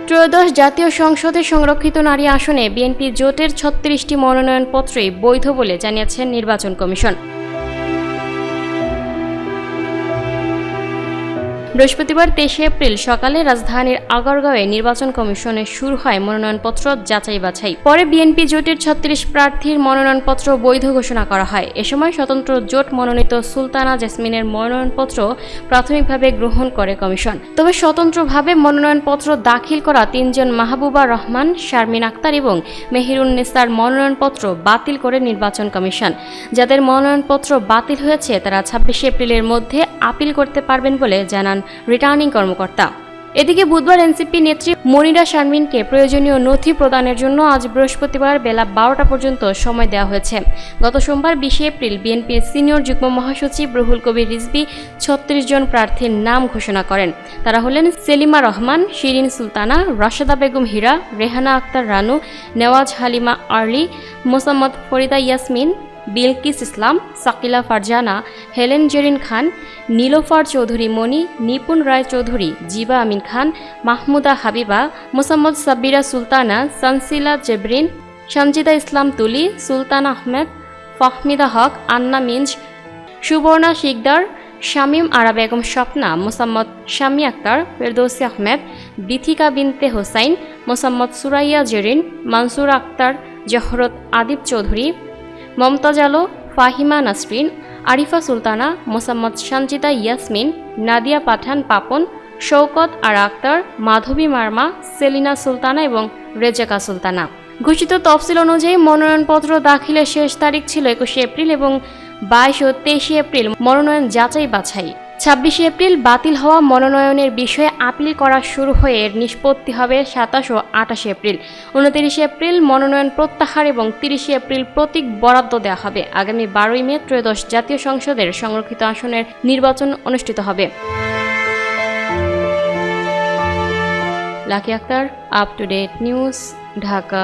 ত্রয়োদশ জাতীয় সংসদে সংরক্ষিত নারী আসনে বিএনপি জোটের ৩৬টি মনোনয়নপত্রই বৈধ বলে জানিয়েছেন নির্বাচন কমিশন। বৃহস্পতিবার ২৩ এপ্রিল সকালে রাজধানীর আগারগাঁওয়ে নির্বাচন কমিশনে শুরু হয় মনোনয়নপত্র যাচাই বাছাই। পরে বিএনপি জোটের ৩৬ প্রার্থীর মনোনয়নপত্র বৈধ ঘোষণা করা হয়। এ সময় স্বতন্ত্র জোট মনোনীত সুলতানা জেসমিনের মনোনয়নপত্র প্রাথমিকভাবে গ্রহণ করে কমিশন। তবে স্বতন্ত্রভাবে মনোনয়নপত্র দাখিল করা ৩ জন মাহবুবা রহমান, শারমিন আক্তার এবং মেহেরুন্নেসার মনোনয়নপত্র বাতিল করে নির্বাচন কমিশন। যাদের মনোনয়নপত্র বাতিল হয়েছে তারা ২৬ এপ্রিলের মধ্যে আপিল করতে পারবেন বলে জানান রিটার্নিং কর্মকর্তা। এদিকে বুধবার এনসিপি নেত্রী মনিরা শারমিনকে প্রয়োজনীয় নথি প্রদানের জন্য আজ বৃহস্পতিবার বেলা ১২টা পর্যন্ত সময় দেওয়া হয়েছে। গত সোমবার ২০ এপ্রিল বিএনপির সিনিয়র যুগ্ম মহাসচিব রুহুল কবির রিজভী ৩৬ জন প্রার্থীর নাম ঘোষণা করেন। তারা হলেন সেলিমা রহমান, শিরিন সুলতানা, রাশেদা বেগম হীরা, রেহানা আক্তার রানু, নেওয়াজ হালিমা আরলি, মোসাম্মদ ফরিদা ইয়াসমিন, বিলকিস ইসলাম, সাকিলা ফারজানা, হেলেন জেরিন খান, নীলোফার চৌধুরী মণি, নিপুণ রায় চৌধুরী, জিবা আমিন খান, মাহমুদা হাবিবা, মোসাম্মদ সাব্বিরা সুলতানা, সানসিলা জেবরিন, সঞ্জিদা ইসলাম তুলি, সুলতান আহমেদ, ফাহমিদা হক, আন্না মিঞ্জ, সুবর্ণা শিকদার, শামীম আরা বেগম স্বপ্না, মোসাম্মদ শামী আক্তার, ফেরদৌসী আহমেদ, বিথিকা বিনতে হোসাইন, মোসাম্মদ সুরাইয়া জেরিন, মানসুর আক্তার, জহরত আদিব চৌধুরী, মমতাজ আলো, ফাহিমা নাসরিন, আরিফা সুলতানা, মোসাম্মদ সঞ্জিদা ইয়াসমিন, নাদিয়া পাঠান পাপন, শওকত আরা আক্তার, মাধবী মার্মা, সেলিনা সুলতানা এবং রেজেকা সুলতানা। ঘোষিত তফসিল অনুযায়ী মনোনয়নপত্র দাখিলের শেষ তারিখ ছিল ২১ এপ্রিল এবং ২২ ও ২৩ এপ্রিল মনোনয়ন যাচাই বাছাই। ২৬ এপ্রিল বাতিল হওয়া মনোনয়নের বিষয়ে আপিল করা শুরু হয়ে এর নিষ্পত্তি হবে ২৭ ও ২৮ এপ্রিল। ২৯ এপ্রিল মনোনয়ন প্রত্যাহার এবং ৩০ এপ্রিল প্রতীক বরাদ্দ দেওয়া হবে। আগামী ১২ই মে ত্রয়োদশ জাতীয় সংসদের সংরক্ষিত আসনের নির্বাচন অনুষ্ঠিত হবে। Lucky Akter, up to date news, Dhaka.